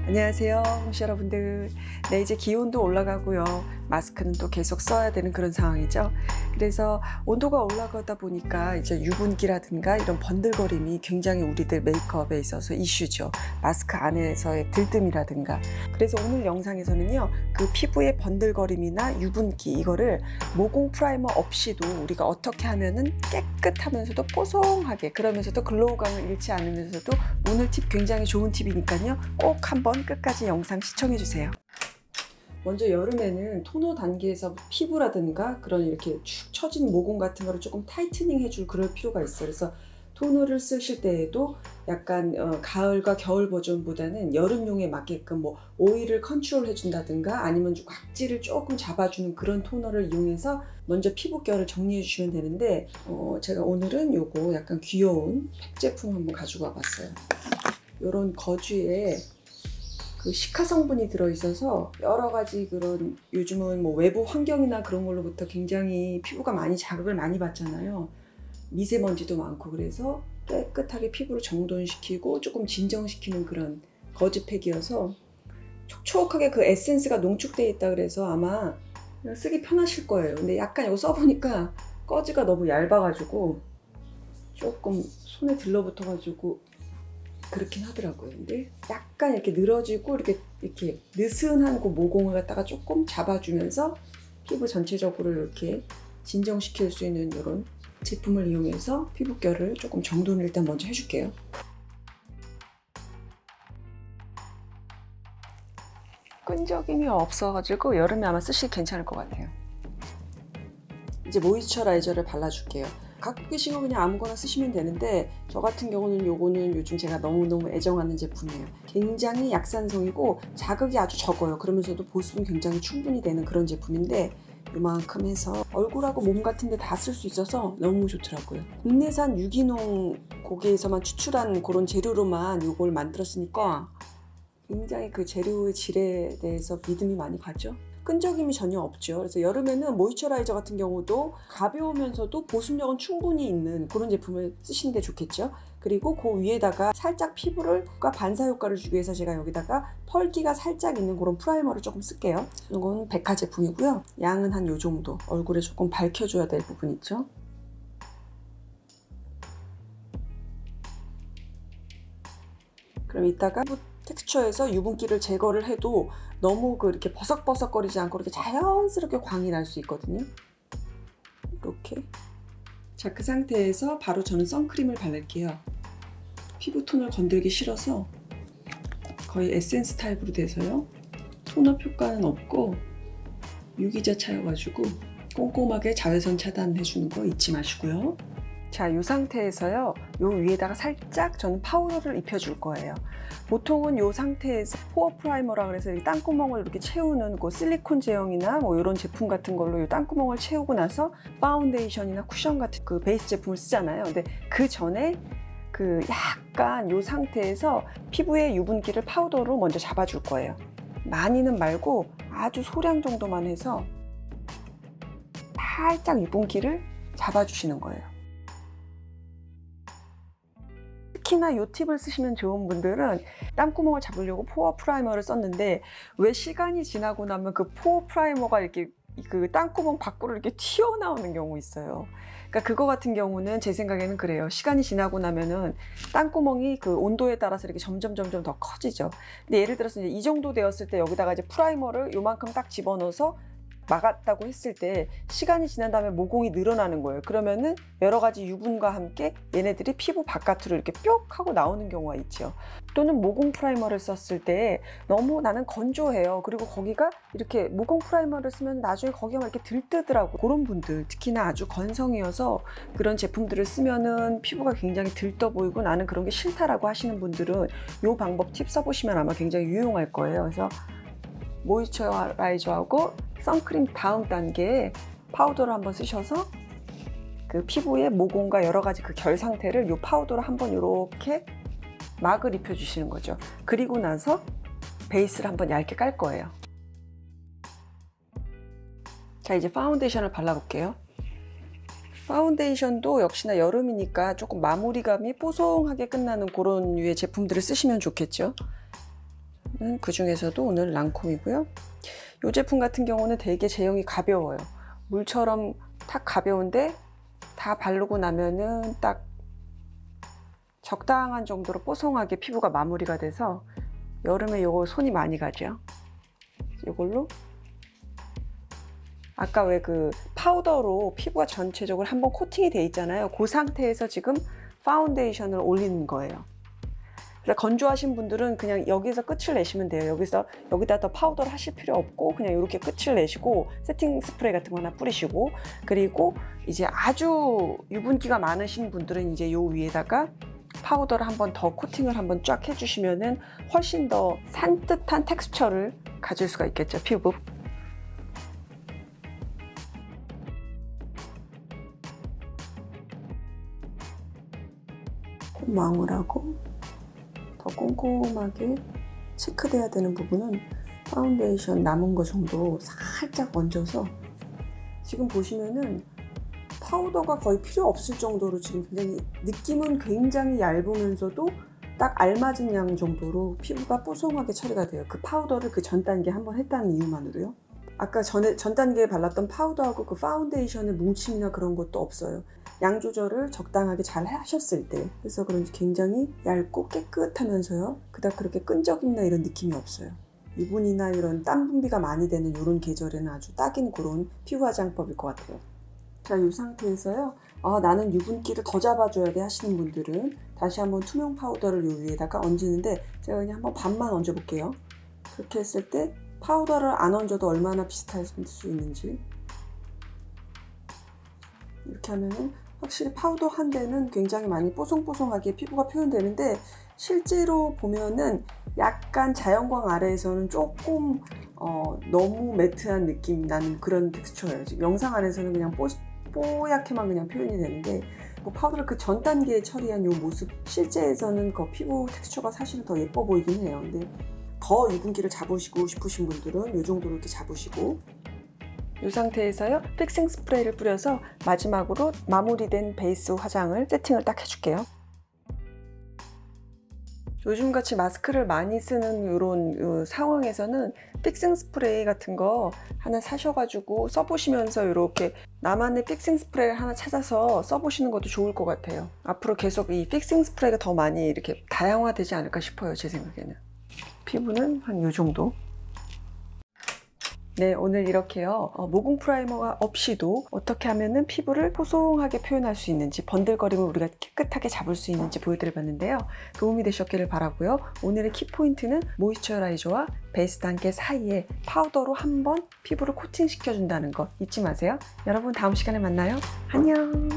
안녕하세요, 홍시 여러분들. 네, 이제 기온도 올라가고요. 마스크는 또 계속 써야 되는 그런 상황이죠. 그래서 온도가 올라가다 보니까 이제 유분기라든가 이런 번들거림이 굉장히 우리들 메이크업에 있어서 이슈죠. 마스크 안에서의 들뜸이라든가. 그래서 오늘 영상에서는요, 그 피부의 번들거림이나 유분기 이거를 모공 프라이머 없이도 우리가 어떻게 하면은 깨끗하면서도 뽀송하게, 그러면서도 글로우감을 잃지 않으면서도 오늘 팁 굉장히 좋은 팁이니까요. 꼭 한번 끝까지 영상 시청해 주세요. 먼저 여름에는 토너 단계에서 피부라든가 그런 이렇게 축 처진 모공 같은 거를 조금 타이트닝 해줄 그럴 필요가 있어요. 그래서 토너를 쓰실 때에도 약간 가을과 겨울 버전보다는 여름용에 맞게끔 뭐 오일을 컨트롤 해준다든가 아니면 좀 각질을 조금 잡아주는 그런 토너를 이용해서 먼저 피부결을 정리해 주시면 되는데 제가 오늘은 요거 약간 귀여운 팩 제품 한번 가지고 와봤어요. 요런 거즈에 그 시카 성분이 들어있어서 여러가지 그런 요즘은 뭐 외부 환경이나 그런 걸로부터 굉장히 피부가 많이 자극을 많이 받잖아요. 미세먼지도 많고 그래서 깨끗하게 피부를 정돈시키고 조금 진정시키는 그런 거즈팩이어서 촉촉하게 그 에센스가 농축되어 있다 그래서 아마 쓰기 편하실 거예요. 근데 약간 이거 써보니까 거즈가 너무 얇아가지고 조금 손에 들러붙어가지고 그렇긴 하더라고요. 근데 약간 이렇게 늘어지고 이렇게 느슨한 그 모공을 갖다가 조금 잡아주면서 피부 전체적으로 이렇게 진정시킬 수 있는 이런 제품을 이용해서 피부결을 조금 정돈을 일단 먼저 해줄게요. 끈적임이 없어가지고 여름에 아마 쓰시기 괜찮을 것 같아요. 이제 모이스처라이저를 발라줄게요. 갖고 계신 거 그냥 아무거나 쓰시면 되는데 저 같은 경우는 요거는 요즘 제가 너무너무 애정하는 제품이에요. 굉장히 약산성이고 자극이 아주 적어요. 그러면서도 보습은 굉장히 충분히 되는 그런 제품인데 요만큼 해서 얼굴하고 몸 같은 데 다 쓸 수 있어서 너무 좋더라고요. 국내산 유기농 고기에서만 추출한 그런 재료로만 요걸 만들었으니까 굉장히 그 재료의 질에 대해서 믿음이 많이 가죠. 끈적임이 전혀 없죠. 그래서 여름에는 모이스처라이저 같은 경우도 가벼우면서도 보습력은 충분히 있는 그런 제품을 쓰시는 게 좋겠죠. 그리고 그 위에다가 살짝 피부를 반사 효과를 주기 위해서 제가 여기다가 펄기가 살짝 있는 그런 프라이머를 조금 쓸게요. 이건 백화 제품이고요. 양은 한 요 정도. 얼굴에 조금 밝혀줘야 될 부분 있죠. 그럼 이따가 텍스처에서 유분기를 제거를 해도 너무 이렇게 버석버석거리지 않고 이렇게 자연스럽게 광이 날 수 있거든요. 이렇게. 자, 그 상태에서 바로 저는 선크림을 바를게요. 피부톤을 건들기 싫어서 거의 에센스 타입으로 돼서요. 톤업 효과는 없고 유기자 차여가지고 꼼꼼하게 자외선 차단해주는 거 잊지 마시고요. 자, 이 상태에서요, 요 위에다가 살짝 저는 파우더를 입혀줄 거예요. 보통은 이 상태에서 포어 프라이머라 그래서 이 땅구멍을 이렇게 채우는 그 실리콘 제형이나 뭐 이런 제품 같은 걸로 이 땅구멍을 채우고 나서 파운데이션이나 쿠션 같은 그 베이스 제품을 쓰잖아요. 근데 그 전에 그 약간 이 상태에서 피부의 유분기를 파우더로 먼저 잡아줄 거예요. 많이는 말고 아주 소량 정도만 해서 살짝 유분기를 잡아주시는 거예요. 특히나 이 팁을 쓰시면 좋은 분들은 땀구멍을 잡으려고 포어 프라이머를 썼는데 왜 시간이 지나고 나면 그 포어 프라이머가 이렇게 그 땀구멍 밖으로 이렇게 튀어나오는 경우 있어요. 그러니까 그거 같은 경우는 제 생각에는 그래요. 시간이 지나고 나면은 땀구멍이 그 온도에 따라서 이렇게 점점 더 커지죠. 근데 예를 들어서 이제 이 정도 되었을 때 여기다가 이제 프라이머를 요만큼 딱 집어넣어서 막았다고 했을 때 시간이 지난 다음에 모공이 늘어나는 거예요. 그러면은 여러 가지 유분과 함께 얘네들이 피부 바깥으로 이렇게 뿅 하고 나오는 경우가 있죠. 또는 모공 프라이머를 썼을 때 너무 나는 건조해요. 그리고 거기가 이렇게 모공 프라이머를 쓰면 나중에 거기가 이렇게 들뜨더라고. 그런 분들, 특히나 아주 건성이어서 그런 제품들을 쓰면은 피부가 굉장히 들떠 보이고 나는 그런 게 싫다라고 하시는 분들은 이 방법 팁 써보시면 아마 굉장히 유용할 거예요. 그래서 모이스처라이저하고 선크림 다음 단계에 파우더를 한번 쓰셔서 그 피부의 모공과 여러 가지 그 결 상태를 이 파우더로 한번 이렇게 막을 입혀 주시는 거죠. 그리고 나서 베이스를 한번 얇게 깔 거예요. 자, 이제 파운데이션을 발라볼게요. 파운데이션도 역시나 여름이니까 조금 마무리감이 뽀송하게 끝나는 그런 류의 제품들을 쓰시면 좋겠죠. 그 중에서도 오늘 랑콤이고요. 이 제품 같은 경우는 되게 제형이 가벼워요. 물처럼 탁 가벼운데 다 바르고 나면은 딱 적당한 정도로 뽀송하게 피부가 마무리가 돼서 여름에 이거 손이 많이 가죠. 이걸로 아까 왜 그 파우더로 피부가 전체적으로 한번 코팅이 돼 있잖아요. 그 상태에서 지금 파운데이션을 올리는 거예요. 그래서 건조하신 분들은 그냥 여기서 끝을 내시면 돼요. 여기다 더 파우더를 하실 필요 없고 그냥 이렇게 끝을 내시고 세팅 스프레이 같은 거 하나 뿌리시고, 그리고 이제 아주 유분기가 많으신 분들은 이제 요 위에다가 파우더를 한번 더 코팅을 한번 쫙 해주시면은 훨씬 더 산뜻한 텍스처를 가질 수가 있겠죠, 피부. 마무리하고 더 꼼꼼하게 체크돼야 되는 부분은 파운데이션 남은 거 정도 살짝 얹어서, 지금 보시면은 파우더가 거의 필요 없을 정도로 지금 느낌은 굉장히 얇으면서도 딱 알맞은 양 정도로 피부가 뽀송하게 처리가 돼요. 그 파우더를 그 전 단계 한번 했다는 이유만으로요. 아까 전 단계에 발랐던 파우더하고 그 파운데이션의 뭉침이나 그런 것도 없어요. 양 조절을 적당하게 잘 하셨을 때, 그래서 그런지 굉장히 얇고 깨끗하면서요, 그닥 그렇게 끈적임이나 이런 느낌이 없어요. 유분이나 이런 땀 분비가 많이 되는 이런 계절에는 아주 딱인 그런 피부 화장법일 것 같아요. 자, 이 상태에서요, 나는 유분기를 더 잡아줘야 돼 하시는 분들은 다시 한번 투명 파우더를 이 위에다가 얹는데, 제가 그냥 한번 반만 얹어 볼게요. 그렇게 했을 때 파우더를 안 얹어도 얼마나 비슷할 수 있는지. 이렇게 하면은 확실히 파우더 한 대는 굉장히 많이 뽀송뽀송하게 피부가 표현되는데, 실제로 보면은 약간 자연광 아래에서는 조금 너무 매트한 느낌 나는 그런 텍스처예요. 지금 영상 안에서는 그냥 뽀얗게만 그냥 표현이 되는데, 뭐 파우더를 그 전 단계에 처리한 이 모습, 실제에서는 그 피부 텍스처가 사실은 더 예뻐 보이긴 해요. 근데 더 유분기를 잡으시고 싶으신 분들은 이 정도로 이렇게 잡으시고, 이 상태에서요, 픽싱 스프레이를 뿌려서 마지막으로 마무리된 베이스 화장을 세팅을 딱 해줄게요. 요즘같이 마스크를 많이 쓰는 이런 상황에서는 픽싱 스프레이 같은 거 하나 사셔가지고 써보시면서 이렇게 나만의 픽싱 스프레이를 하나 찾아서 써보시는 것도 좋을 것 같아요. 앞으로 계속 이 픽싱 스프레이가 더 많이 이렇게 다양화되지 않을까 싶어요, 제 생각에는. 피부는 한 이 정도. 네, 오늘 이렇게요, 모공 프라이머가 없이도 어떻게 하면은 피부를 포송하게 표현할 수 있는지, 번들거림을 우리가 깨끗하게 잡을 수 있는지 보여드려봤는데요. 도움이 되셨기를 바라고요. 오늘의 키포인트는 모이스처라이저와 베이스 단계 사이에 파우더로 한번 피부를 코팅시켜준다는 거 잊지 마세요. 여러분, 다음 시간에 만나요. 안녕.